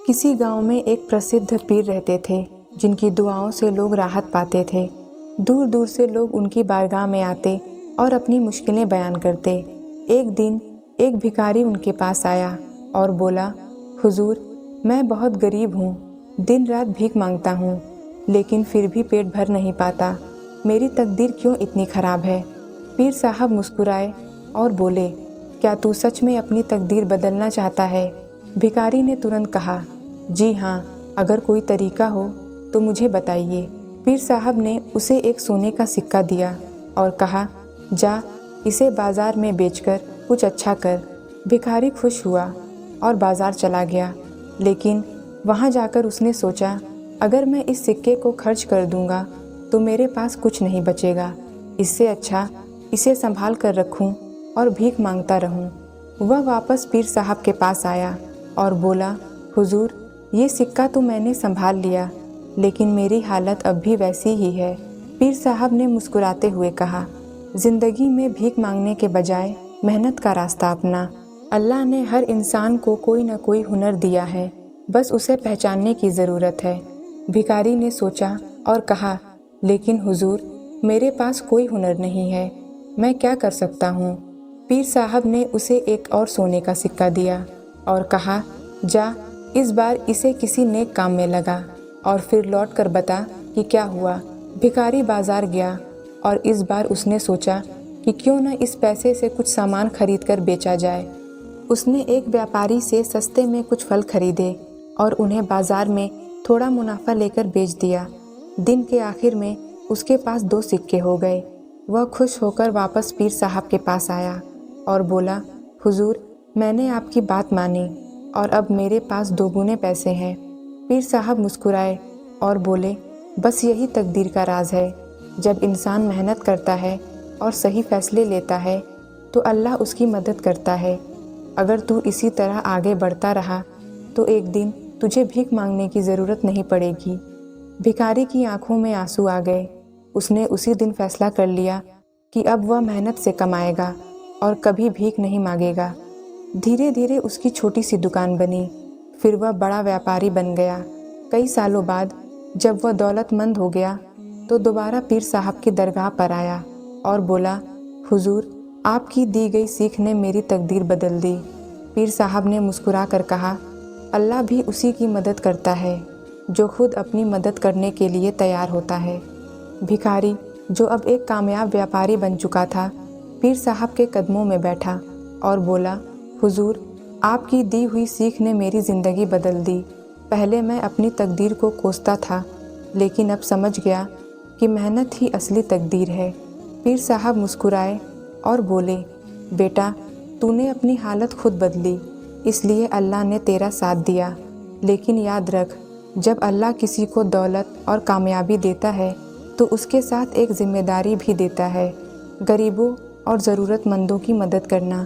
किसी गांव में एक प्रसिद्ध पीर रहते थे जिनकी दुआओं से लोग राहत पाते थे। दूर दूर से लोग उनकी बारगाह में आते और अपनी मुश्किलें बयान करते। एक दिन एक भिखारी उनके पास आया और बोला, हुजूर, मैं बहुत गरीब हूँ, दिन रात भीख मांगता हूँ, लेकिन फिर भी पेट भर नहीं पाता। मेरी तकदीर क्यों इतनी ख़राब है? पीर साहब मुस्कुराए और बोले, क्या तू सच में अपनी तकदीर बदलना चाहता है? भिखारी ने तुरंत कहा, जी हाँ, अगर कोई तरीका हो तो मुझे बताइए। पीर साहब ने उसे एक सोने का सिक्का दिया और कहा, जा इसे बाज़ार में बेचकर कुछ अच्छा कर। भिखारी खुश हुआ और बाज़ार चला गया, लेकिन वहाँ जाकर उसने सोचा, अगर मैं इस सिक्के को खर्च कर दूँगा तो मेरे पास कुछ नहीं बचेगा। इससे अच्छा इसे संभाल कर रखूँ और भीख मांगता रहूँ। वह वापस पीर साहब के पास आया और बोला, हुजूर, ये सिक्का तो मैंने संभाल लिया, लेकिन मेरी हालत अब भी वैसी ही है। पीर साहब ने मुस्कुराते हुए कहा, ज़िंदगी में भीख मांगने के बजाय मेहनत का रास्ता अपना। अल्लाह ने हर इंसान को कोई न कोई हुनर दिया है, बस उसे पहचानने की ज़रूरत है। भिखारी ने सोचा और कहा, लेकिन हुजूर, मेरे पास कोई हुनर नहीं है, मैं क्या कर सकता हूँ? पीर साहब ने उसे एक और सोने का सिक्का दिया और कहा, जा इस बार इसे किसी नेक काम में लगा और फिर लौट कर बता कि क्या हुआ। भिखारी बाजार गया और इस बार उसने सोचा कि क्यों न इस पैसे से कुछ सामान खरीद कर बेचा जाए। उसने एक व्यापारी से सस्ते में कुछ फल खरीदे और उन्हें बाजार में थोड़ा मुनाफा लेकर बेच दिया। दिन के आखिर में उसके पास 2 सिक्के हो गए। वह खुश होकर वापस पीर साहब के पास आया और बोला, हुजूर, मैंने आपकी बात मानी और अब मेरे पास 2 गुने पैसे हैं। पीर साहब मुस्कुराए और बोले, बस यही तकदीर का राज है। जब इंसान मेहनत करता है और सही फैसले लेता है तो अल्लाह उसकी मदद करता है। अगर तू इसी तरह आगे बढ़ता रहा तो एक दिन तुझे भीख मांगने की ज़रूरत नहीं पड़ेगी। भिखारी की आंखों में आंसू आ गए। उसने उसी दिन फैसला कर लिया कि अब वह मेहनत से कमाएगा और कभी भीख नहीं मांगेगा। धीरे धीरे उसकी छोटी सी दुकान बनी, फिर वह बड़ा व्यापारी बन गया। कई सालों बाद जब वह दौलतमंद हो गया तो दोबारा पीर साहब की दरगाह पर आया और बोला, हुजूर, आपकी दी गई सीख ने मेरी तकदीर बदल दी। पीर साहब ने मुस्कुरा कर कहा, अल्लाह भी उसी की मदद करता है जो खुद अपनी मदद करने के लिए तैयार होता है। भिखारी, जो अब एक कामयाब व्यापारी बन चुका था, पीर साहब के कदमों में बैठा और बोला, हुजूर, आपकी दी हुई सीख ने मेरी ज़िंदगी बदल दी। पहले मैं अपनी तकदीर को कोसता था, लेकिन अब समझ गया कि मेहनत ही असली तकदीर है। पीर साहब मुस्कुराए और बोले, बेटा, तूने अपनी हालत खुद बदली, इसलिए अल्लाह ने तेरा साथ दिया। लेकिन याद रख, जब अल्लाह किसी को दौलत और कामयाबी देता है तो उसके साथ एक जिम्मेदारी भी देता है, गरीबों और ज़रूरतमंदों की मदद करना।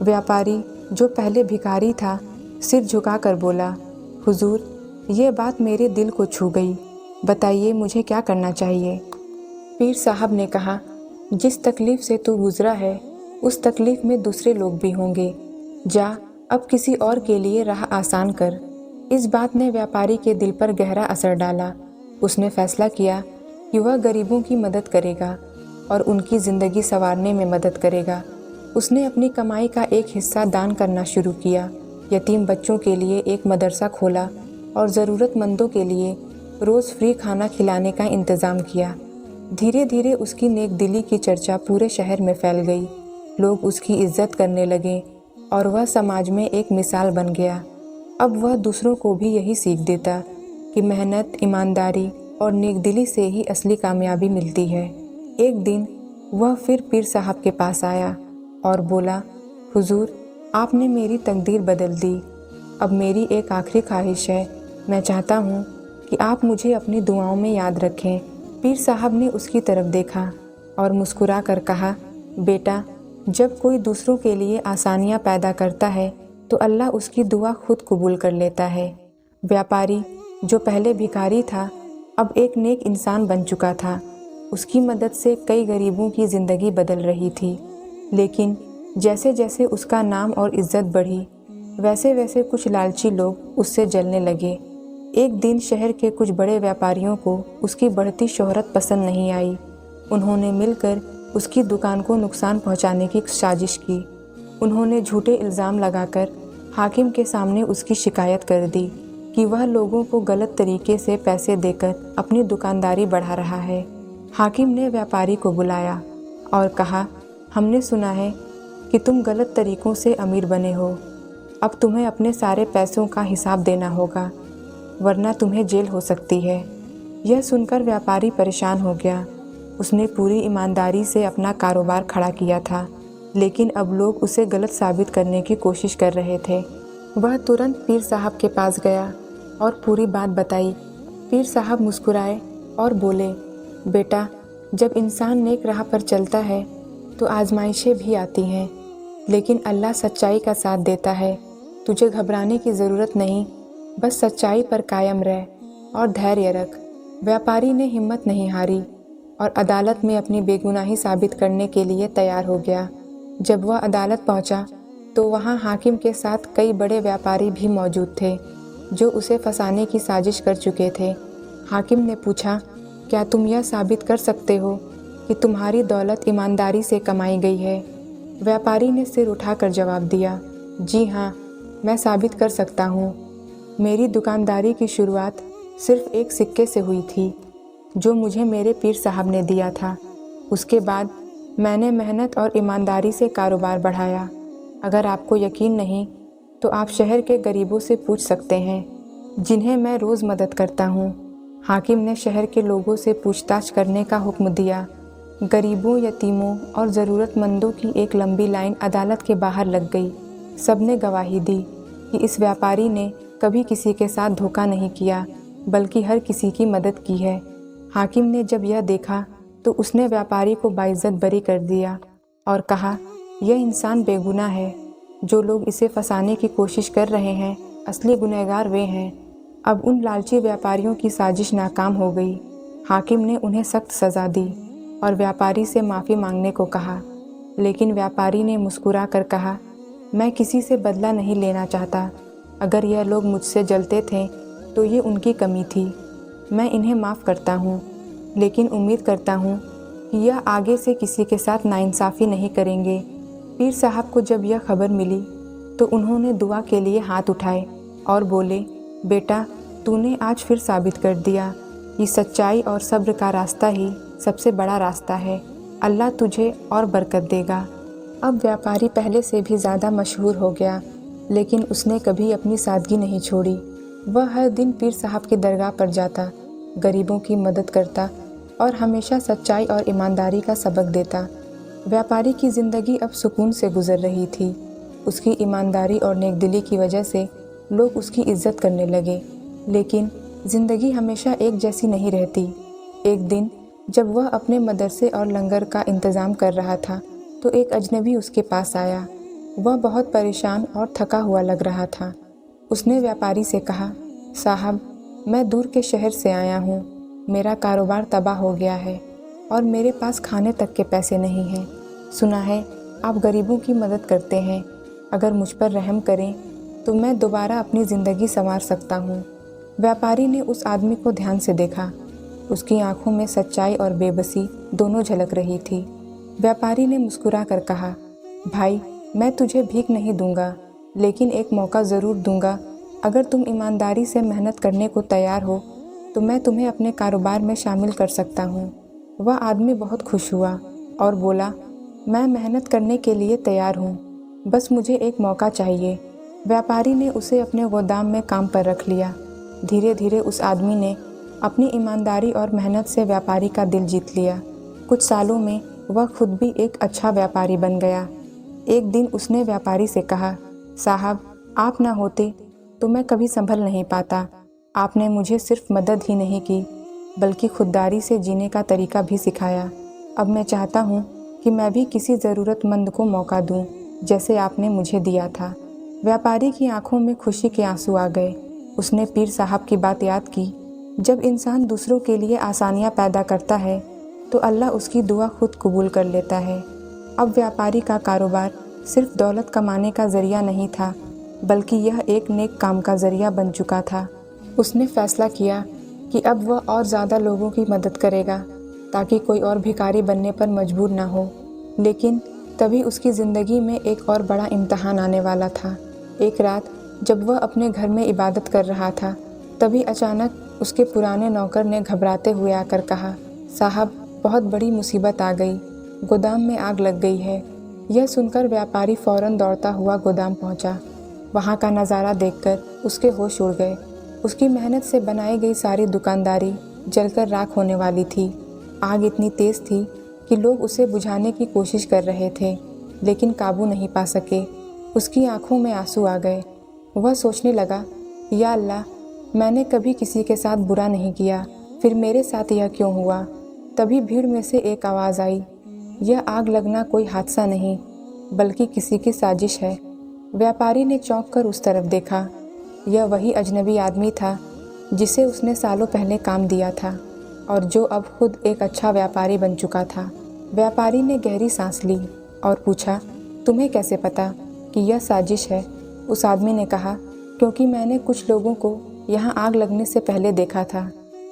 व्यापारी, जो पहले भिखारी था, सिर झुकाकर बोला, हुजूर, ये बात मेरे दिल को छू गई, बताइए मुझे क्या करना चाहिए? पीर साहब ने कहा, जिस तकलीफ़ से तू गुज़रा है उस तकलीफ़ में दूसरे लोग भी होंगे। जा अब किसी और के लिए राह आसान कर। इस बात ने व्यापारी के दिल पर गहरा असर डाला। उसने फैसला किया कि वह गरीबों की मदद करेगा और उनकी ज़िंदगी संवारने में मदद करेगा। उसने अपनी कमाई का एक हिस्सा दान करना शुरू किया, यतीम बच्चों के लिए एक मदरसा खोला और ज़रूरतमंदों के लिए रोज़ फ्री खाना खिलाने का इंतज़ाम किया। धीरे धीरे उसकी नेक दिली की चर्चा पूरे शहर में फैल गई। लोग उसकी इज्जत करने लगे और वह समाज में एक मिसाल बन गया। अब वह दूसरों को भी यही सीख देता कि मेहनत, ईमानदारी और नेक दिली से ही असली कामयाबी मिलती है। एक दिन वह फिर पीर साहब के पास आया और बोला, हुजूर, आपने मेरी तकदीर बदल दी। अब मेरी एक आखिरी ख्वाहिश है, मैं चाहता हूँ कि आप मुझे अपनी दुआओं में याद रखें। पीर साहब ने उसकी तरफ देखा और मुस्कुरा कर कहा, बेटा, जब कोई दूसरों के लिए आसानियाँ पैदा करता है तो अल्लाह उसकी दुआ खुद कबूल कर लेता है। व्यापारी, जो पहले भिखारी था, अब एक नेक इंसान बन चुका था। उसकी मदद से कई गरीबों की ज़िंदगी बदल रही थी। लेकिन जैसे जैसे उसका नाम और इज़्ज़त बढ़ी, वैसे वैसे कुछ लालची लोग उससे जलने लगे। एक दिन शहर के कुछ बड़े व्यापारियों को उसकी बढ़ती शोहरत पसंद नहीं आई। उन्होंने मिलकर उसकी दुकान को नुकसान पहुंचाने की साजिश की। उन्होंने झूठे इल्ज़ाम लगाकर हाकिम के सामने उसकी शिकायत कर दी कि वह लोगों को गलत तरीके से पैसे देकर अपनी दुकानदारी बढ़ा रहा है। हाकिम ने व्यापारी को बुलाया और कहा, हमने सुना है कि तुम गलत तरीकों से अमीर बने हो। अब तुम्हें अपने सारे पैसों का हिसाब देना होगा, वरना तुम्हें जेल हो सकती है। यह सुनकर व्यापारी परेशान हो गया। उसने पूरी ईमानदारी से अपना कारोबार खड़ा किया था, लेकिन अब लोग उसे गलत साबित करने की कोशिश कर रहे थे। वह तुरंत पीर साहब के पास गया और पूरी बात बताई। पीर साहब मुस्कुराए और बोले, बेटा, जब इंसान नेक राह पर चलता है तो आजमाइशें भी आती हैं, लेकिन अल्लाह सच्चाई का साथ देता है। तुझे घबराने की ज़रूरत नहीं, बस सच्चाई पर कायम रह और धैर्य रख। व्यापारी ने हिम्मत नहीं हारी और अदालत में अपनी बेगुनाही साबित करने के लिए तैयार हो गया। जब वह अदालत पहुंचा तो वहां हाकिम के साथ कई बड़े व्यापारी भी मौजूद थे जो उसे फंसाने की साजिश कर चुके थे। हाकिम ने पूछा, क्या तुम यह साबित कर सकते हो कि तुम्हारी दौलत ईमानदारी से कमाई गई है? व्यापारी ने सिर उठाकर जवाब दिया, जी हाँ, मैं साबित कर सकता हूँ। मेरी दुकानदारी की शुरुआत सिर्फ एक सिक्के से हुई थी जो मुझे मेरे पीर साहब ने दिया था। उसके बाद मैंने मेहनत और ईमानदारी से कारोबार बढ़ाया। अगर आपको यकीन नहीं तो आप शहर के गरीबों से पूछ सकते हैं, जिन्हें मैं रोज़ मदद करता हूँ। हाकिम ने शहर के लोगों से पूछताछ करने का हुक्म दिया। गरीबों, यतीमों और ज़रूरतमंदों की एक लंबी लाइन अदालत के बाहर लग गई। सबने गवाही दी कि इस व्यापारी ने कभी किसी के साथ धोखा नहीं किया, बल्कि हर किसी की मदद की है। हाकिम ने जब यह देखा तो उसने व्यापारी को बाइज्जत बरी कर दिया और कहा, यह इंसान बेगुनाह है। जो लोग इसे फंसाने की कोशिश कर रहे हैं, असली गुनहगार वे हैं। अब उन लालची व्यापारियों की साजिश नाकाम हो गई। हाकिम ने उन्हें सख्त सज़ा दी और व्यापारी से माफ़ी मांगने को कहा, लेकिन व्यापारी ने मुस्कुरा कर कहा, मैं किसी से बदला नहीं लेना चाहता। अगर यह लोग मुझसे जलते थे तो ये उनकी कमी थी। मैं इन्हें माफ़ करता हूँ, लेकिन उम्मीद करता हूँ कि यह आगे से किसी के साथ नाइंसाफ़ी नहीं करेंगे। पीर साहब को जब यह खबर मिली तो उन्होंने दुआ के लिए हाथ उठाए और बोले, बेटा, तूने आज फिर साबित कर दिया कि सच्चाई और सब्र का रास्ता ही सबसे बड़ा रास्ता है। अल्लाह तुझे और बरकत देगा। अब व्यापारी पहले से भी ज़्यादा मशहूर हो गया, लेकिन उसने कभी अपनी सादगी नहीं छोड़ी। वह हर दिन पीर साहब की दरगाह पर जाता, गरीबों की मदद करता और हमेशा सच्चाई और ईमानदारी का सबक देता। व्यापारी की ज़िंदगी अब सुकून से गुजर रही थी। उसकी ईमानदारी और नेकदिली की वजह से लोग उसकी इज्जत करने लगे। लेकिन ज़िंदगी हमेशा एक जैसी नहीं रहती। एक दिन जब वह अपने मदरसे और लंगर का इंतज़ाम कर रहा था तो एक अजनबी उसके पास आया। वह बहुत परेशान और थका हुआ लग रहा था। उसने व्यापारी से कहा, साहब, मैं दूर के शहर से आया हूँ। मेरा कारोबार तबाह हो गया है और मेरे पास खाने तक के पैसे नहीं हैं। सुना है आप गरीबों की मदद करते हैं। अगर मुझ पर रहम करें तो मैं दोबारा अपनी ज़िंदगी संवार सकता हूँ। व्यापारी ने उस आदमी को ध्यान से देखा। उसकी आंखों में सच्चाई और बेबसी दोनों झलक रही थी। व्यापारी ने मुस्कुरा कर कहा, भाई, मैं तुझे भीख नहीं दूंगा, लेकिन एक मौका ज़रूर दूंगा। अगर तुम ईमानदारी से मेहनत करने को तैयार हो तो मैं तुम्हें अपने कारोबार में शामिल कर सकता हूँ। वह आदमी बहुत खुश हुआ और बोला, मैं मेहनत करने के लिए तैयार हूँ, बस मुझे एक मौका चाहिए। व्यापारी ने उसे अपने गोदाम में काम पर रख लिया। धीरे धीरे उस आदमी ने अपनी ईमानदारी और मेहनत से व्यापारी का दिल जीत लिया। कुछ सालों में वह खुद भी एक अच्छा व्यापारी बन गया। एक दिन उसने व्यापारी से कहा, साहब, आप ना होते तो मैं कभी संभल नहीं पाता। आपने मुझे सिर्फ मदद ही नहीं की, बल्कि खुददारी से जीने का तरीका भी सिखाया। अब मैं चाहता हूँ कि मैं भी किसी ज़रूरतमंद को मौका दूँ, जैसे आपने मुझे दिया था। व्यापारी की आंखों में खुशी के आंसू आ गए। उसने पीर साहब की बात याद की, जब इंसान दूसरों के लिए आसानियाँ पैदा करता है तो अल्लाह उसकी दुआ खुद कबूल कर लेता है। अब व्यापारी का कारोबार सिर्फ दौलत कमाने का ज़रिया नहीं था, बल्कि यह एक नेक काम का ज़रिया बन चुका था। उसने फैसला किया कि अब वह और ज़्यादा लोगों की मदद करेगा ताकि कोई और भिखारी बनने पर मजबूर ना हो। लेकिन तभी उसकी ज़िंदगी में एक और बड़ा इम्तहान आने वाला था। एक रात जब वह अपने घर में इबादत कर रहा था, तभी अचानक उसके पुराने नौकर ने घबराते हुए आकर कहा, साहब, बहुत बड़ी मुसीबत आ गई, गोदाम में आग लग गई है। यह सुनकर व्यापारी फौरन दौड़ता हुआ गोदाम पहुंचा। वहां का नज़ारा देखकर उसके होश उड़ गए। उसकी मेहनत से बनाई गई सारी दुकानदारी जलकर राख होने वाली थी। आग इतनी तेज़ थी कि लोग उसे बुझाने की कोशिश कर रहे थे, लेकिन काबू नहीं पा सके। उसकी आंखों में आंसू आ गए। वह सोचने लगा, या अल्लाह, मैंने कभी किसी के साथ बुरा नहीं किया, फिर मेरे साथ यह क्यों हुआ। तभी भीड़ में से एक आवाज़ आई, यह आग लगना कोई हादसा नहीं, बल्कि किसी की साजिश है। व्यापारी ने चौंक कर उस तरफ देखा। यह वही अजनबी आदमी था जिसे उसने सालों पहले काम दिया था और जो अब खुद एक अच्छा व्यापारी बन चुका था। व्यापारी ने गहरी सांस ली और पूछा, तुम्हें कैसे पता कि यह साजिश है? उस आदमी ने कहा, क्योंकि मैंने कुछ लोगों को यहाँ आग लगने से पहले देखा था।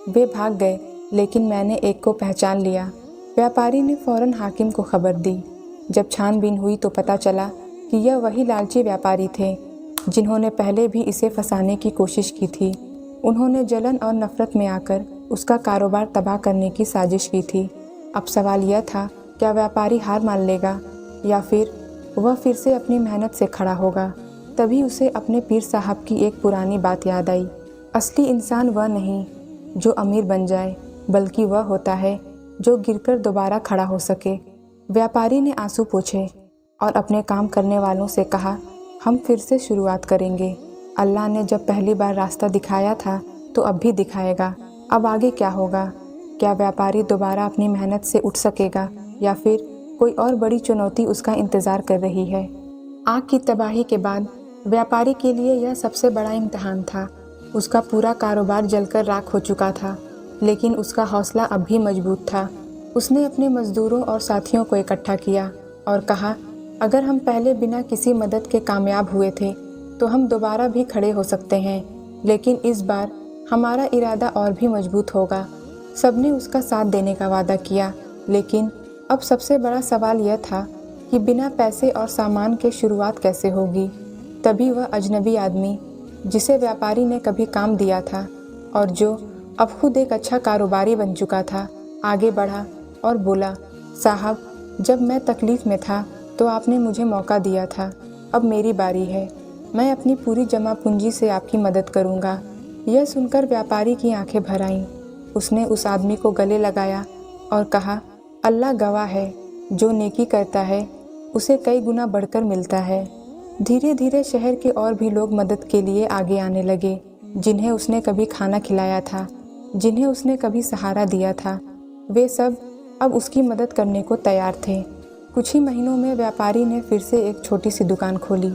वे भाग गए, लेकिन मैंने एक को पहचान लिया। व्यापारी ने फौरन हाकिम को खबर दी। जब छानबीन हुई तो पता चला कि यह वही लालची व्यापारी थे जिन्होंने पहले भी इसे फंसाने की कोशिश की थी। उन्होंने जलन और नफरत में आकर उसका कारोबार तबाह करने की साजिश की थी। अब सवाल यह था, क्या व्यापारी हार मान लेगा या फिर वह फिर से अपनी मेहनत से खड़ा होगा। तभी उसे अपने पीर साहब की एक पुरानी बात याद आई। असली इंसान वह नहीं जो अमीर बन जाए, बल्कि वह होता है जो गिरकर दोबारा खड़ा हो सके। व्यापारी ने आंसू पोंछे और अपने काम करने वालों से कहा, हम फिर से शुरुआत करेंगे। अल्लाह ने जब पहली बार रास्ता दिखाया था तो अब भी दिखाएगा। अब आगे क्या होगा? क्या व्यापारी दोबारा अपनी मेहनत से उठ सकेगा या फिर कोई और बड़ी चुनौती उसका इंतज़ार कर रही है? आग की तबाही के बाद व्यापारी के लिए यह सबसे बड़ा इम्तहान था। उसका पूरा कारोबार जलकर राख हो चुका था, लेकिन उसका हौसला अब भी मजबूत था। उसने अपने मज़दूरों और साथियों को इकट्ठा किया और कहा, अगर हम पहले बिना किसी मदद के कामयाब हुए थे तो हम दोबारा भी खड़े हो सकते हैं, लेकिन इस बार हमारा इरादा और भी मजबूत होगा। सबने उसका साथ देने का वादा किया, लेकिन अब सबसे बड़ा सवाल यह था कि बिना पैसे और सामान के शुरुआत कैसे होगी। तभी वह अजनबी आदमी जिसे व्यापारी ने कभी काम दिया था और जो अब खुद एक अच्छा कारोबारी बन चुका था, आगे बढ़ा और बोला, साहब, जब मैं तकलीफ़ में था तो आपने मुझे मौका दिया था, अब मेरी बारी है। मैं अपनी पूरी जमा पूंजी से आपकी मदद करूंगा। यह सुनकर व्यापारी की आंखें भर आईं। उसने उस आदमी को गले लगाया और कहा, अल्लाह गवाह है, जो नेकी करता है उसे कई गुना बढ़कर मिलता है। धीरे धीरे शहर के और भी लोग मदद के लिए आगे आने लगे, जिन्हें उसने कभी खाना खिलाया था, जिन्हें उसने कभी सहारा दिया था। वे सब अब उसकी मदद करने को तैयार थे। कुछ ही महीनों में व्यापारी ने फिर से एक छोटी सी दुकान खोली।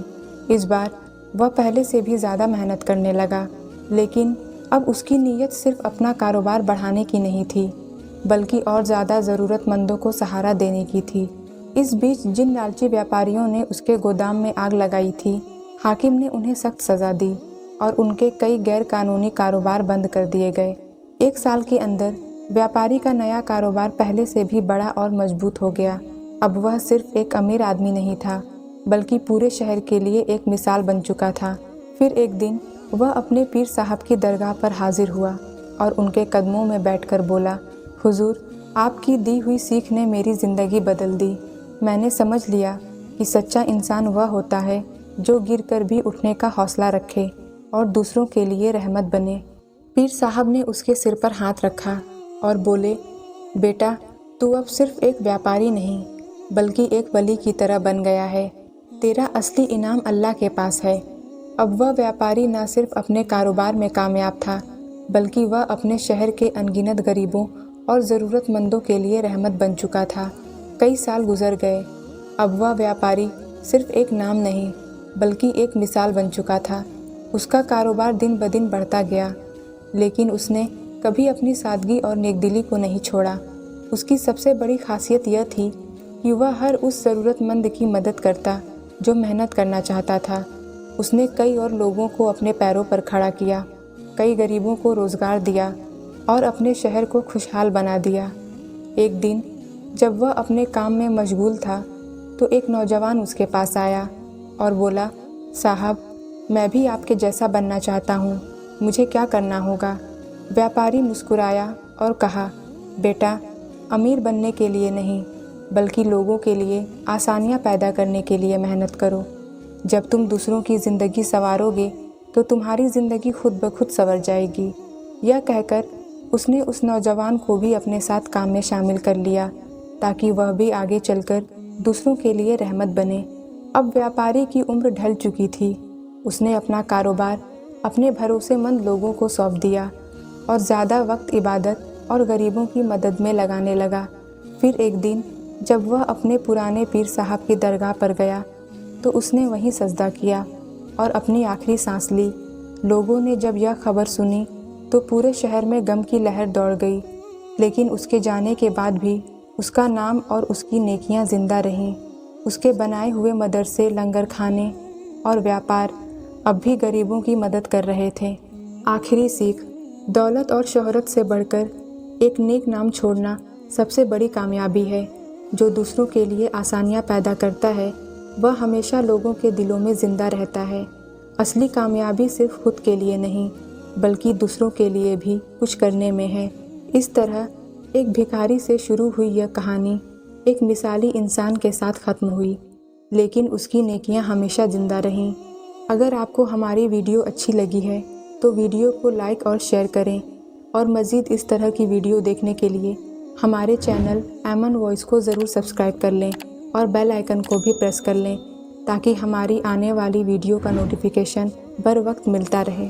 इस बार वह पहले से भी ज़्यादा मेहनत करने लगा, लेकिन अब उसकी नीयत सिर्फ अपना कारोबार बढ़ाने की नहीं थी, बल्कि और ज़्यादा ज़रूरतमंदों को सहारा देने की थी। इस बीच जिन लालची व्यापारियों ने उसके गोदाम में आग लगाई थी, हाकिम ने उन्हें सख्त सज़ा दी और उनके कई गैर कानूनी कारोबार बंद कर दिए गए। 1 साल के अंदर व्यापारी का नया कारोबार पहले से भी बड़ा और मजबूत हो गया। अब वह सिर्फ एक अमीर आदमी नहीं था, बल्कि पूरे शहर के लिए एक मिसाल बन चुका था। फिर एक दिन वह अपने पीर साहब की दरगाह पर हाजिर हुआ और उनके कदमों में बैठकर बोला, हुजूर, आपकी दी हुई सीख ने मेरी ज़िंदगी बदल दी। मैंने समझ लिया कि सच्चा इंसान वह होता है जो गिरकर भी उठने का हौसला रखे और दूसरों के लिए रहमत बने। पीर साहब ने उसके सिर पर हाथ रखा और बोले, बेटा, तू अब सिर्फ एक व्यापारी नहीं, बल्कि एक वली की तरह बन गया है। तेरा असली इनाम अल्लाह के पास है। अब वह व्यापारी न सिर्फ अपने कारोबार में कामयाब था, बल्कि वह अपने शहर के अनगिनत गरीबों और ज़रूरतमंदों के लिए रहमत बन चुका था। कई साल गुजर गए। अब वह व्यापारी सिर्फ एक नाम नहीं, बल्कि एक मिसाल बन चुका था। उसका कारोबार दिन ब दिन बढ़ता गया, लेकिन उसने कभी अपनी सादगी और नेकदिली को नहीं छोड़ा। उसकी सबसे बड़ी खासियत यह थी कि वह हर उस ज़रूरतमंद की मदद करता जो मेहनत करना चाहता था। उसने कई और लोगों को अपने पैरों पर खड़ा किया, कई गरीबों को रोज़गार दिया और अपने शहर को खुशहाल बना दिया। एक दिन जब वह अपने काम में मशगूल था तो एक नौजवान उसके पास आया और बोला, साहब, मैं भी आपके जैसा बनना चाहता हूँ, मुझे क्या करना होगा? व्यापारी मुस्कुराया और कहा, बेटा, अमीर बनने के लिए नहीं बल्कि लोगों के लिए आसानियाँ पैदा करने के लिए मेहनत करो। जब तुम दूसरों की ज़िंदगी संवारोगे तो तुम्हारी ज़िंदगी खुद ब खुद संवर जाएगी। यह कहकर उसने उस नौजवान को भी अपने साथ काम में शामिल कर लिया ताकि वह भी आगे चलकर दूसरों के लिए रहमत बने। अब व्यापारी की उम्र ढल चुकी थी। उसने अपना कारोबार अपने भरोसेमंद लोगों को सौंप दिया और ज़्यादा वक्त इबादत और गरीबों की मदद में लगाने लगा। फिर एक दिन जब वह अपने पुराने पीर साहब की दरगाह पर गया तो उसने वहीं सजदा किया और अपनी आखिरी सांस ली। लोगों ने जब यह खबर सुनी तो पूरे शहर में गम की लहर दौड़ गई, लेकिन उसके जाने के बाद भी उसका नाम और उसकी नेकियां जिंदा रहीं। उसके बनाए हुए मदरसे, लंगर खाने और व्यापार अब भी गरीबों की मदद कर रहे थे। आखिरी सीख, दौलत और शोहरत से बढ़कर एक नेक नाम छोड़ना सबसे बड़ी कामयाबी है। जो दूसरों के लिए आसानियां पैदा करता है वह हमेशा लोगों के दिलों में ज़िंदा रहता है। असली कामयाबी सिर्फ खुद के लिए नहीं बल्कि दूसरों के लिए भी कुछ करने में है। इस तरह एक भिखारी से शुरू हुई यह कहानी एक मिसाली इंसान के साथ ख़त्म हुई, लेकिन उसकी नेकियां हमेशा ज़िंदा रहीं। अगर आपको हमारी वीडियो अच्छी लगी है तो वीडियो को लाइक और शेयर करें और मज़ीद इस तरह की वीडियो देखने के लिए हमारे चैनल एमन वॉइस को ज़रूर सब्सक्राइब कर लें और बेल आइकन को भी प्रेस कर लें ताकि हमारी आने वाली वीडियो का नोटिफिकेशन बर वक्त मिलता रहे।